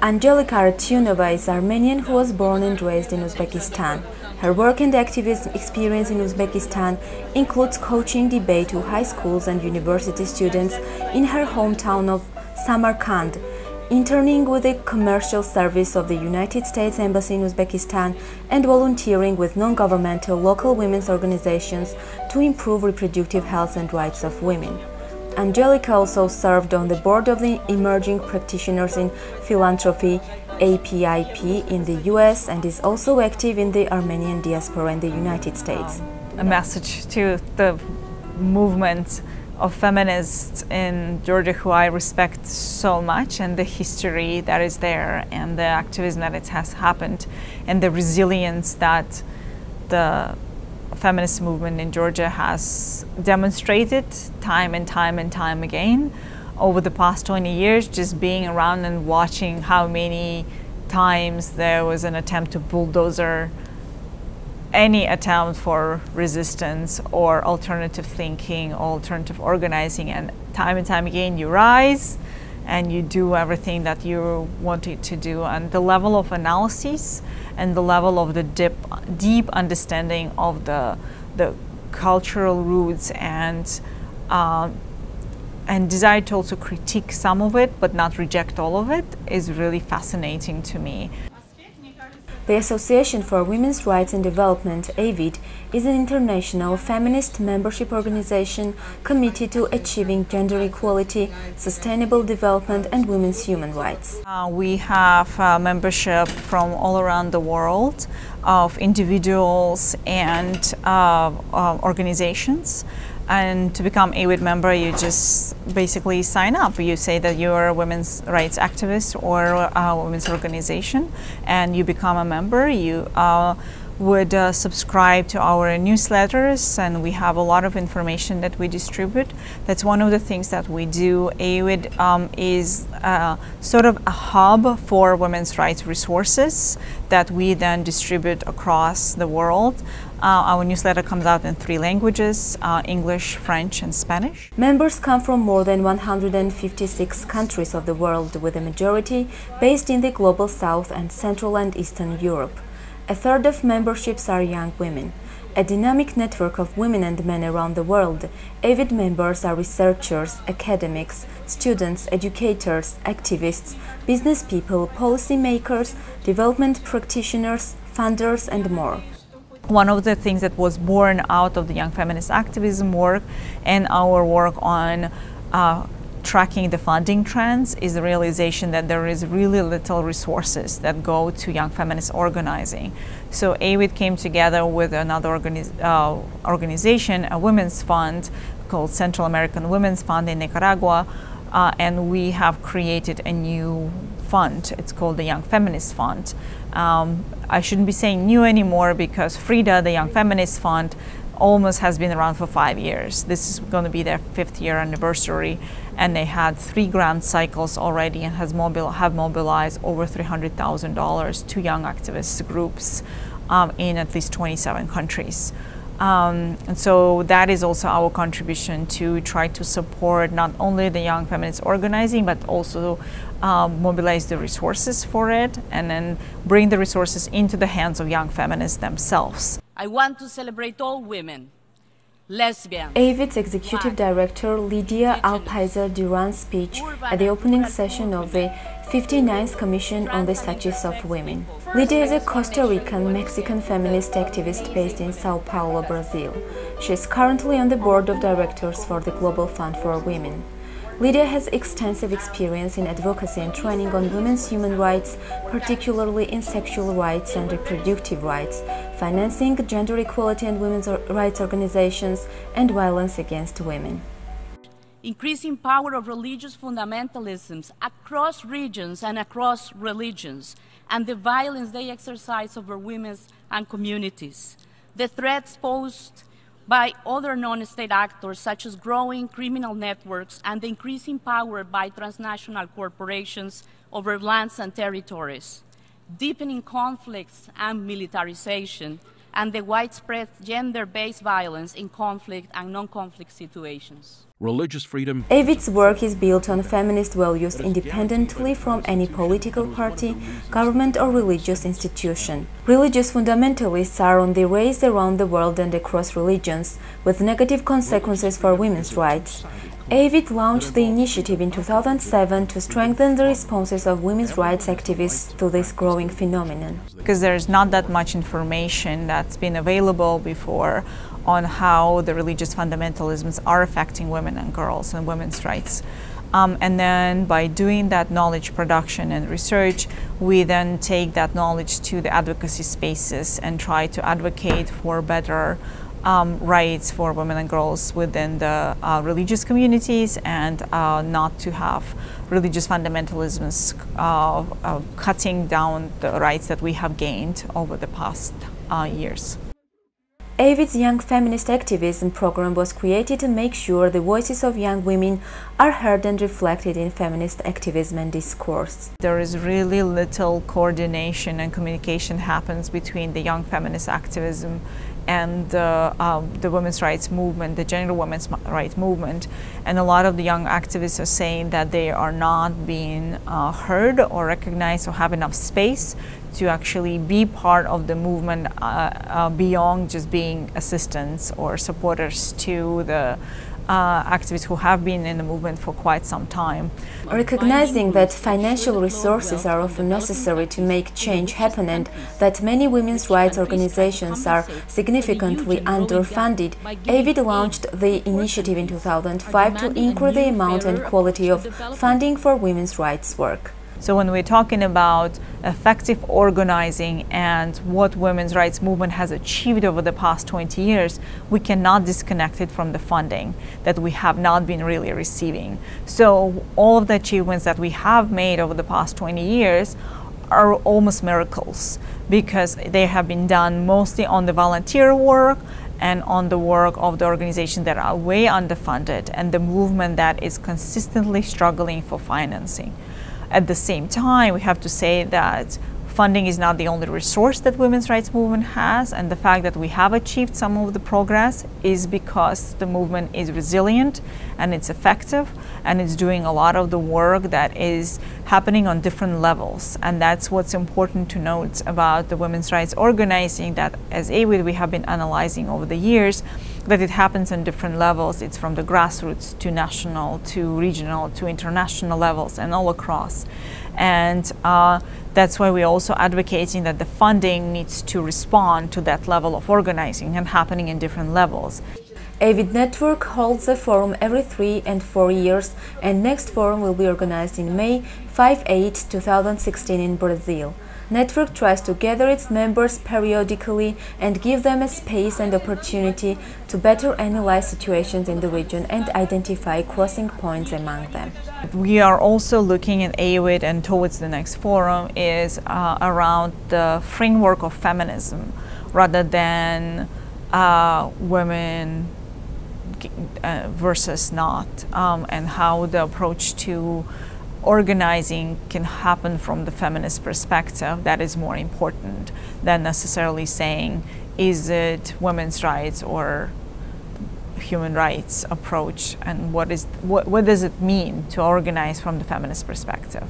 Angelika Artyunova is Armenian who was born and raised in Uzbekistan. Her work and activism experience in Uzbekistan includes coaching debate to high schools and university students in her hometown of Samarkand, interning with the commercial service of the United States Embassy in Uzbekistan, and volunteering with non-governmental local women's organizations to improve reproductive health and rights of women. Angelika also served on the board of the Emerging Practitioners in Philanthropy (APIP) in the US and is also active in the Armenian diaspora in the United States. A message to the movement of feminists in Georgia who I respect so much, and the history that is there and the activism that it has happened and the resilience that the feminist movement in Georgia has demonstrated time and time again over the past 20 years, just being around and watching how many times there was an attempt to bulldozer any attempt for resistance or alternative thinking, alternative organizing, and time again you rise and you do everything that you wanted to do. And the level of analysis and the level of the deep understanding of the cultural roots and desire to also critique some of it but not reject all of it is really fascinating to me. The Association for Women's Rights and Development, AWID, is an international feminist membership organization committed to achieving gender equality, sustainable development and women's human rights. We have membership from all around the world of individuals and organizations. And to become a AWID member, you just basically sign up. You say that you're a women's rights activist or a women's organization, and you become a member. You would subscribe to our newsletters, and we have a lot of information that we distribute. That's one of the things that we do. AWID is sort of a hub for women's rights resources that we then distribute across the world. Our newsletter comes out in 3 languages, English, French, and Spanish. Members come from more than 156 countries of the world, with a majority based in the Global South and Central and Eastern Europe. A third of memberships are young women. A dynamic network of women and men around the world, AWID members are researchers, academics, students, educators, activists, business people, policymakers, development practitioners, funders, and more. One of the things that was born out of the young feminist activism work and our work on tracking the funding trends is the realization that there is really little resources that go to young feminist organizing. So AWID came together with another organization, a women's fund called Central American Women's Fund in Nicaragua, and we have created a new fund. It's called the Young Feminist Fund. I shouldn't be saying new anymore because FRIDA, the Young Feminist Fund, almost has been around for 5 years. This is going to be their 5th year anniversary, and they had 3 grant cycles already and have mobilized over $300,000 to young activist groups in at least 27 countries. And so that is also our contribution to try to support not only the young feminist organizing, but also mobilize the resources for it and then bring the resources into the hands of young feminists themselves. I want to celebrate all women, lesbians. AWID's executive director Lydia Alpízar Durán's speech at the opening session of the 59th Commission on the Status of Women. Lydia is a Costa Rican Mexican feminist activist based in Sao Paulo, Brazil. She is currently on the board of directors for the Global Fund for Women. Lydia has extensive experience in advocacy and training on women's human rights, particularly in sexual rights and reproductive rights, financing gender equality and women's rights organizations, and violence against women. Increasing power of religious fundamentalisms across regions and across religions, and the violence they exercise over women and communities. The threats posed by other non-state actors, such as growing criminal networks and the increasing power by transnational corporations over lands and territories, deepening conflicts and militarization, and the widespread gender-based violence in conflict and non-conflict situations. religious freedom. AWID's work is built on feminist values independently from any political party, government or religious institution. Religious fundamentalists are on the rise around the world and across religions, with negative consequences for women's rights. AWID launched the initiative in 2007 to strengthen the responses of women's rights activists to this growing phenomenon. Because there's not that much information that's been available before on how the religious fundamentalisms are affecting women and girls and women's rights. And then by doing that knowledge production and research, we then take that knowledge to the advocacy spaces and try to advocate for better rights for women and girls within the religious communities, and not to have religious fundamentalisms cutting down the rights that we have gained over the past years. AWID's Young Feminist Activism program was created to make sure the voices of young women are heard and reflected in feminist activism and discourse. There is really little coordination and communication happens between the young feminist activism and the women's rights movement, the gender women's rights movement. And a lot of the young activists are saying that they are not being heard or recognized or have enough space to actually be part of the movement beyond just being assistants or supporters to the activists who have been in the movement for quite some time. Recognizing that financial resources are often necessary to make change happen and that many women's rights organizations are significantly underfunded, AWID launched the initiative in 2005 to increase the amount and quality of funding for women's rights work. So when we're talking about effective organizing and what women's rights movement has achieved over the past 20 years, we cannot disconnect it from the funding that we have not been really receiving. So all of the achievements that we have made over the past 20 years are almost miracles, because they have been done mostly on the volunteer work and on the work of the organizations that are way underfunded and the movement that is consistently struggling for financing. At the same time, we have to say that funding is not the only resource that women's rights movement has, and the fact that we have achieved some of the progress is because the movement is resilient and it's effective and it's doing a lot of the work that is happening on different levels. And that's what's important to note about the women's rights organizing, that as AWID we have been analyzing over the years, that it happens on different levels. It's from the grassroots to national to regional to international levels and all across. And that's why we're also advocating that the funding needs to respond to that level of organizing and happening in different levels. AWID Network holds a forum every 3 and 4 years, and next forum will be organized in May 5-8, 2016 in Brazil. Network tries to gather its members periodically and give them a space and opportunity to better analyze situations in the region and identify crossing points among them. We are also looking at AWID, and towards the next forum is around the framework of feminism rather than women versus not, and how the approach to organizing can happen from the feminist perspective. That is more important than necessarily saying, is it women's rights or human rights approach, and what does it mean to organize from the feminist perspective.